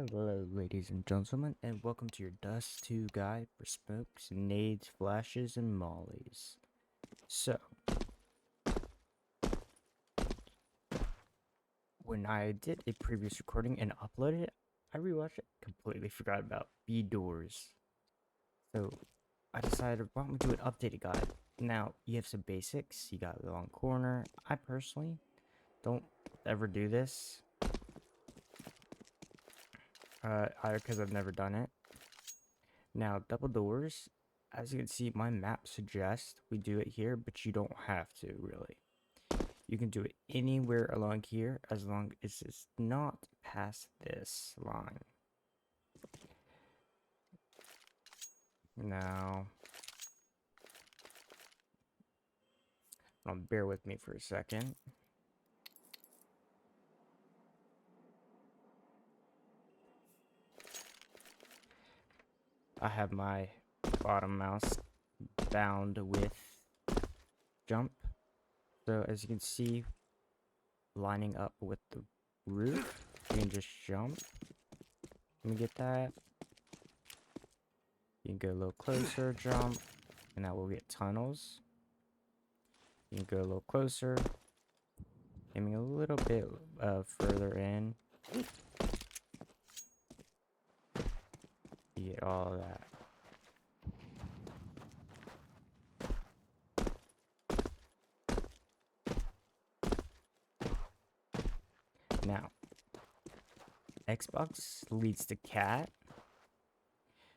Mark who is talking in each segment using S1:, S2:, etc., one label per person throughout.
S1: Hello, ladies and gentlemen, and welcome to your Dust 2 guide for smokes, nades, flashes, and mollies. So, when I did a previous recording and uploaded it, I rewatched it, completely forgot about B-doors. So, I decided, why don't we do an updated guide? Now, you have some basics, you got the long corner. I personally don't ever do this, because I've never done it. Now, double doors, as you can see, my map suggests we do it here, but you don't have to, really. You can do it anywhere along here, as long as it's not past this line. Now, bear with me for a second. I have my bottom mouse bound with jump. So as you can see, lining up with the roof, you can just jump. Let me get that. You can go a little closer, jump, and that will get tunnels. You can go a little closer, aiming a little bit further in. You get all of that. Now, Xbox leads to cat.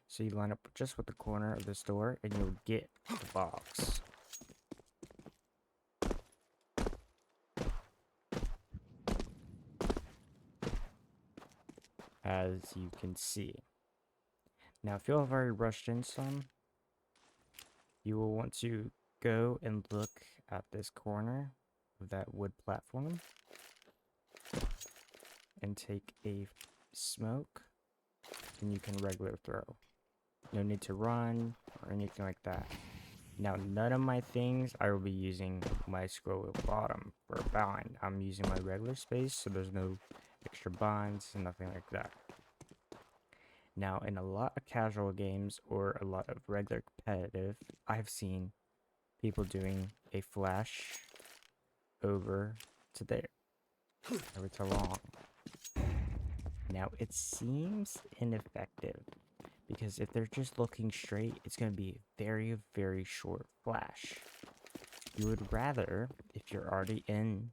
S1: So you line up just with the corner of this door and you'll get the box. As you can see. Now, if you have already rushed in some, you will want to go and look at this corner of that wood platform and take a smoke, and you can regular throw. No need to run or anything like that. Now, none of my things, I will be using my scroll wheel bottom for a bind. I'm using my regular space, so there's no extra binds and nothing like that. Now, in a lot of casual games or a lot of regular competitive, I've seen people doing a flash over to there, over to long. Now, it seems ineffective because if they're just looking straight, it's going to be a very, very short flash. You would rather, if you're already in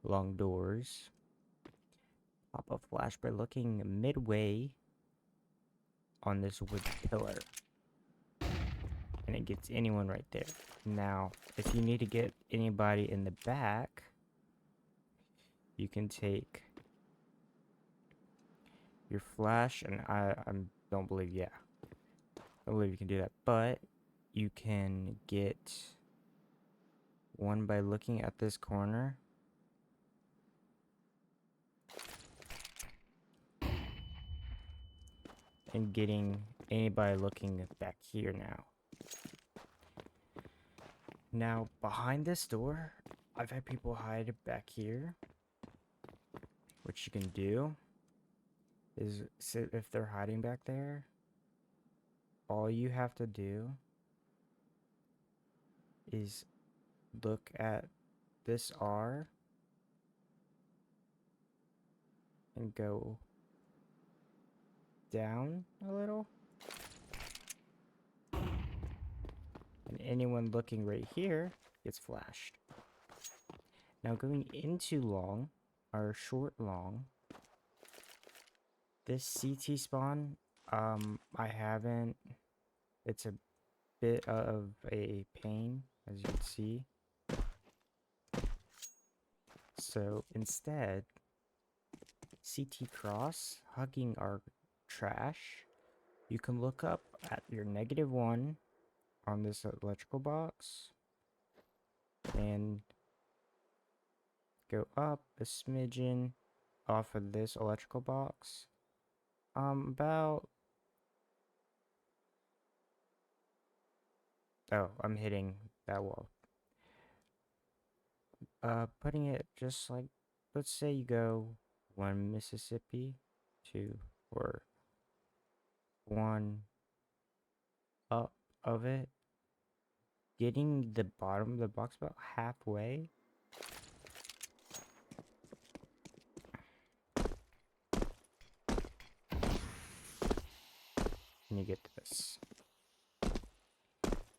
S1: long doors, pop a flash by looking midway on this wood pillar. And it gets anyone right there. Now, if you need to get anybody in the back, you can take your flash, and I don't believe, yeah. I don't believe you can do that, but you can get one by looking at this corner. And getting anybody looking back here now. Now, behind this door, I've had people hide back here. What you can do is, if they're hiding back there, all you have to do is look at this R and go down a little. And anyone looking right here gets flashed. Now going into long, or short long, this CT spawn, I haven't, it's a bit of a pain, as you can see. So instead, CT cross, hugging our trash, you can look up at your -1 on this electrical box and go up a smidgen off of this electrical box. About, oh, I'm hitting that wall. Putting it just like, let's say you go 1 Mississippi, 2, or one up of it, getting the bottom of the box about halfway. And you get this.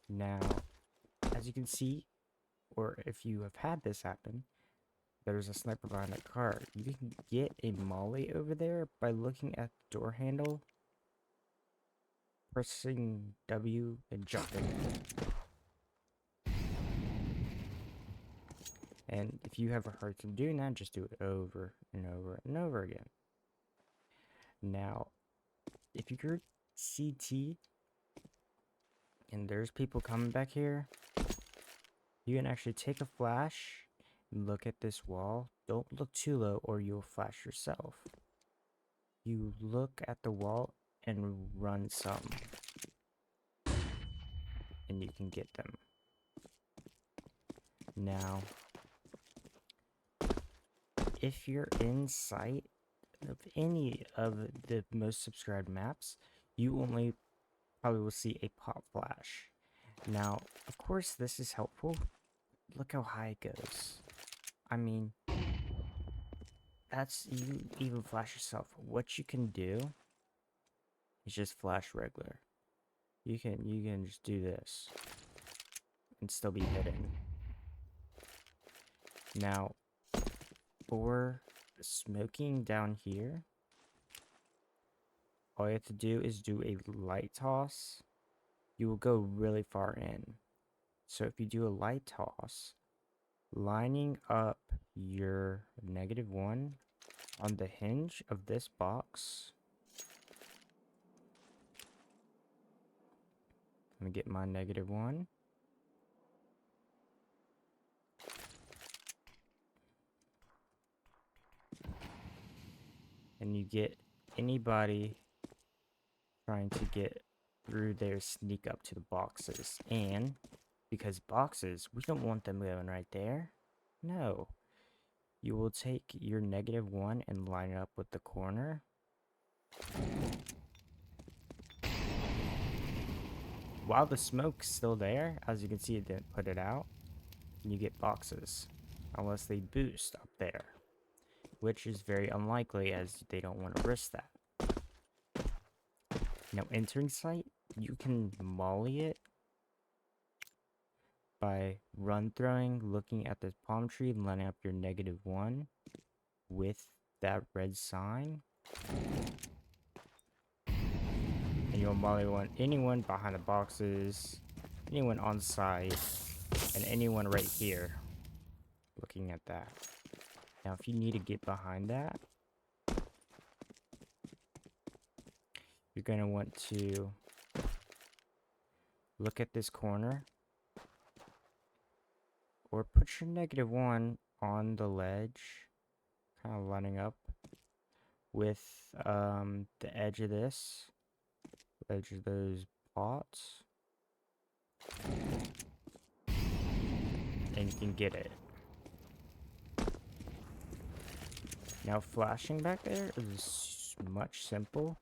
S1: Now, as you can see, or if you have had this happen, there's a sniper behind a car. You can get a molly over there by looking at the door handle, pressing W, and jumping. And if you have a hard time doing that, just do it over and over and over again. Now, if you're CT and there's people coming back here, you can actually take a flash and look at this wall. Don't look too low or you'll flash yourself. You look at the wall and run some, and you can get them. Now, if you're in sight of any of the most subscribed maps, you only probably will see a pop flash. Now, of course, this is helpful. Look how high it goes. I mean, that's, you even flash yourself. What you can do is just flash regular. You can just do this and still be hidden. Now, for smoking down here, all you have to do is do a light toss. You will go really far in. So if you do a light toss, lining up your -1 on the hinge of this box. Let me get my -1. And you get anybody trying to get through there, sneak up to the boxes. And because boxes, we don't want them going right there. No. You will take your -1 and line it up with the corner. While the smoke's still there, as you can see, it didn't put it out. And you get boxes. Unless they boost up there. Which is very unlikely, as they don't want to risk that. Now, entering site, you can molly it by run throwing, looking at the palm tree, and lining up your -1 with that red sign. And you'll molly anyone behind the boxes, anyone on site, and anyone right here. Looking at that. Now, if you need to get behind that, you're going to want to look at this corner, or put your -1 on the ledge, kind of lining up with the edge of this, edge of those pots, and you can get it. Now, flashing back there is much simple.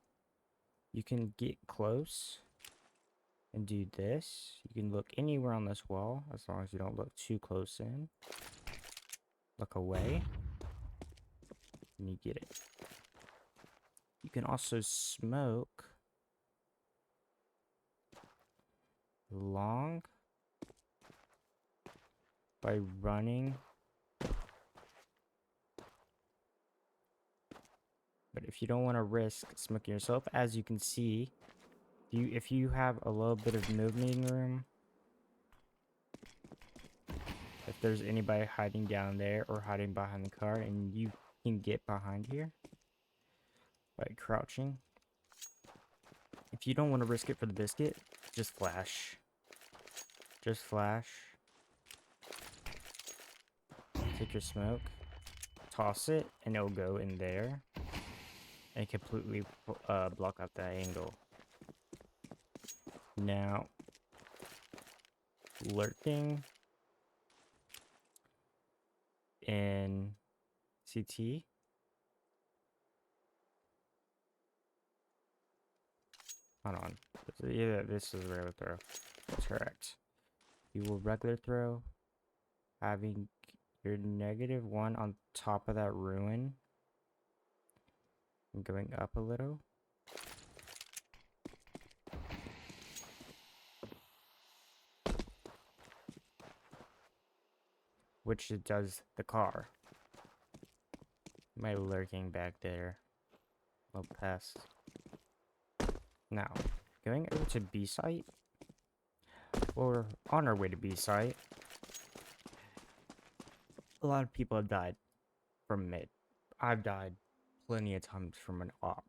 S1: You can get close and do this. You can look anywhere on this wall, as long as you don't look too close in. Look away, and you get it. You can also smoke long by running. But if you don't want to risk smoking yourself, as you can see, if you have a little bit of moving room, if there's anybody hiding down there or hiding behind the car, and you can get behind here by crouching. If you don't want to risk it for the biscuit, just flash. Just flash. Take your smoke, toss it, and it'll go in there and completely block out that angle. Now, lurking in CT, Hold on. Yeah, this is regular throw. That's correct. You will regular throw, having your -1 on top of that ruin. And going up a little. Which it does the car. Am I lurking back there? Little pest. Now, going over to B site. Or on our way to B site. A lot of people have died from mid. I've died plenty of times from an op.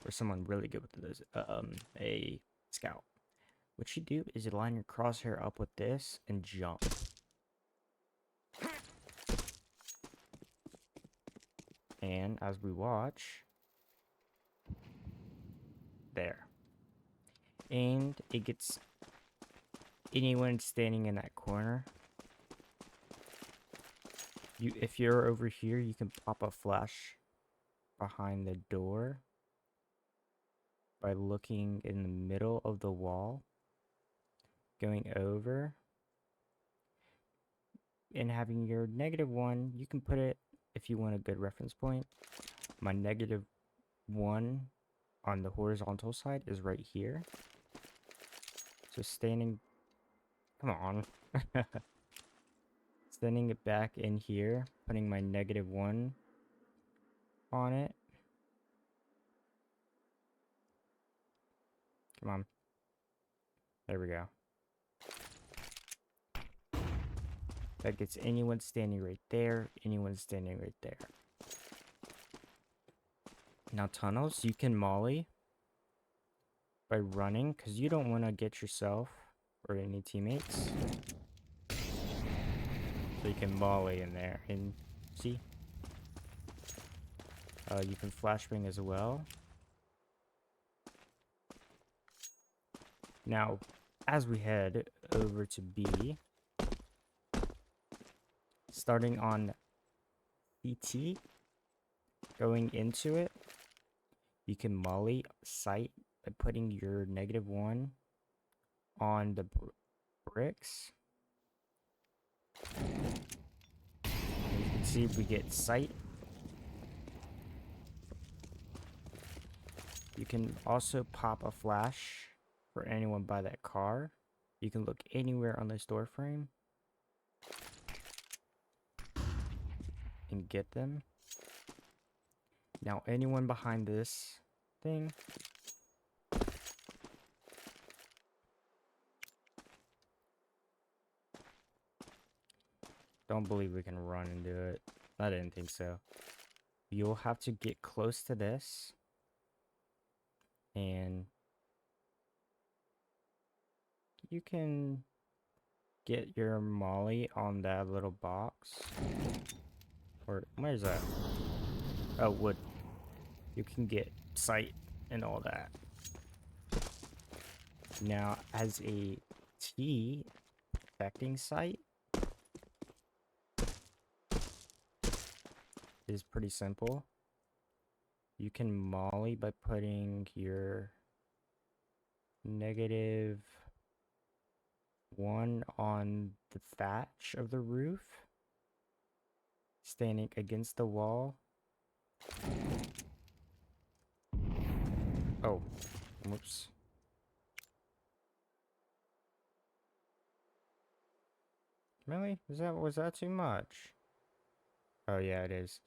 S1: Or someone really good with this, a scout. What you do is you line your crosshair up with this and jump. And as we watch, there. And it gets anyone standing in that corner. If you're over here, you can pop a flash behind the door by looking in the middle of the wall, going over, and having your -1. You can put it if you want a good reference point. My -1 on the horizontal side is right here. So standing, come on, standing it back in here, putting my -1 on it. Come on. There we go. That gets anyone standing right there, anyone standing right there. Now tunnels, you can molly by running, because you don't want to get yourself or any teammates. So you can molly in there, and see? You can flashbang as well. Now, as we head over to B, starting on CT, going into it, you can molly sight by putting your -1 on the bricks. And you can see we get sight. You can also pop a flash for anyone by that car. You can look anywhere on this door frame and get them. Now anyone behind this thing, don't believe we can run and do it. I didn't think so. You'll have to get close to this and you can get your molly on that little box. Or where's that? Oh, wood. You can get sight and all that. Now, as a T affecting sight is pretty simple. You can molly by putting your -1 on the thatch of the roof, standing against the wall. Oh, whoops. Really? Was that too much? Oh yeah, it is.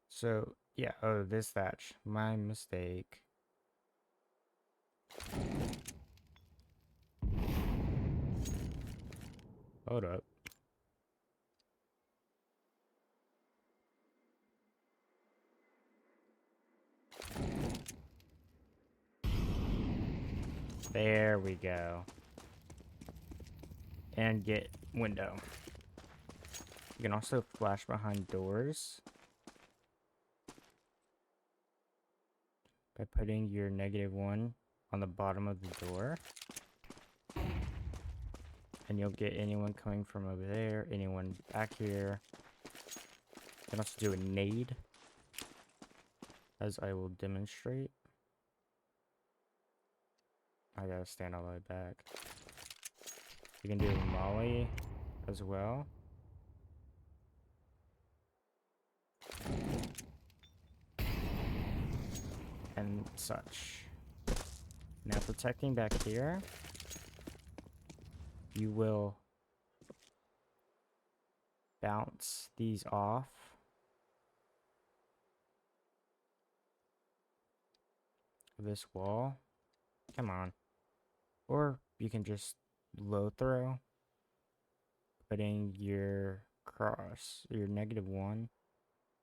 S1: So yeah, oh, this thatch. My mistake. Hold up. There we go. And get window. You can also flash behind doors by putting your -1 on the bottom of the door. And you'll get anyone coming from over there, anyone back here. You can also do a nade, as I will demonstrate. I gotta stand all the way back. You can do Molly as well. And such. Now protecting back here, you will bounce these off. This wall. Come on. Or you can just low throw, putting your cross, your -1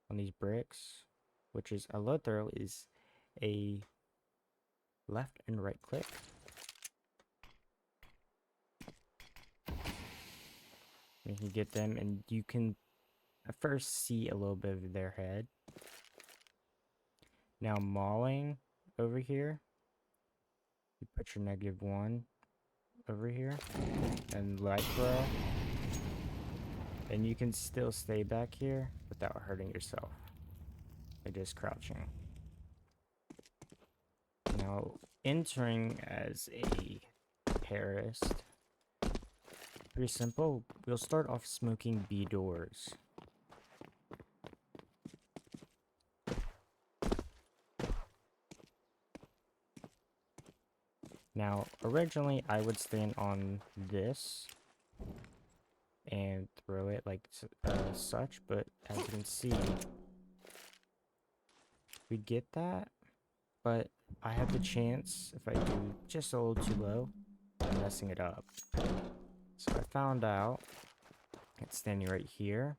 S1: on these bricks, which is a low throw is a left and right click. You can get them, and you can at first see a little bit of their head. Now mauling over here, you put your -1 over here, and light throw, and you can still stay back here without hurting yourself by just crouching. Now entering as a terrorist, pretty simple. We'll start off smoking B doors. Now, originally, I would stand on this and throw it like such, but as you can see, we get that, but I have the chance, if I do just a little too low, I'm messing it up. So I found out, it's standing right here,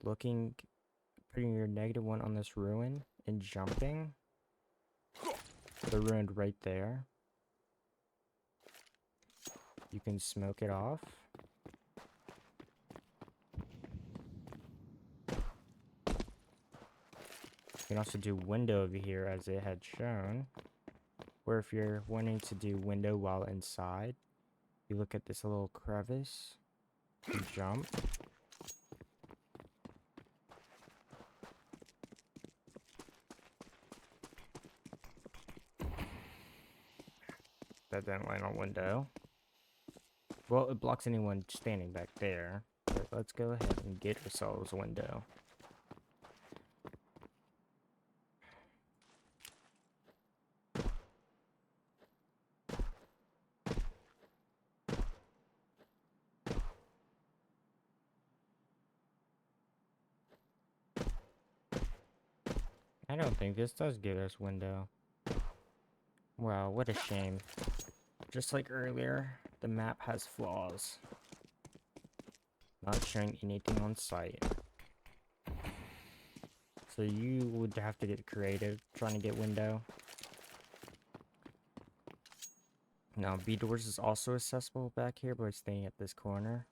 S1: putting your -1 on this ruin and jumping. The ruin right there. You can smoke it off. You can also do window over here as it had shown. Where if you're wanting to do window while inside, you look at this little crevice and jump. That didn't land on window. Well, it blocks anyone standing back there. But let's go ahead and get ourselves a window. I don't think this does give us window. Wow, what a shame. Just like earlier, the map has flaws. Not showing anything on site. So you would have to get creative trying to get window. Now B doors is also accessible back here by staying at this corner.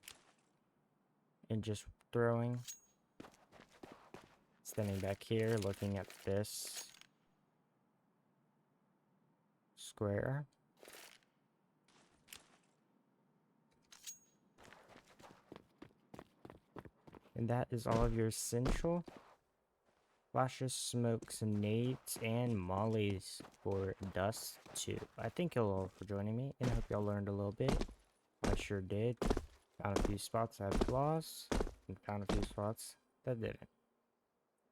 S1: And just throwing. Standing back here looking at this square. And that is all of your essential flashes, smokes, nades, and mollies for Dust 2. I thank you all for joining me, and I hope y'all learned a little bit. I sure did. Found a few spots that had flaws, and found a few spots that didn't.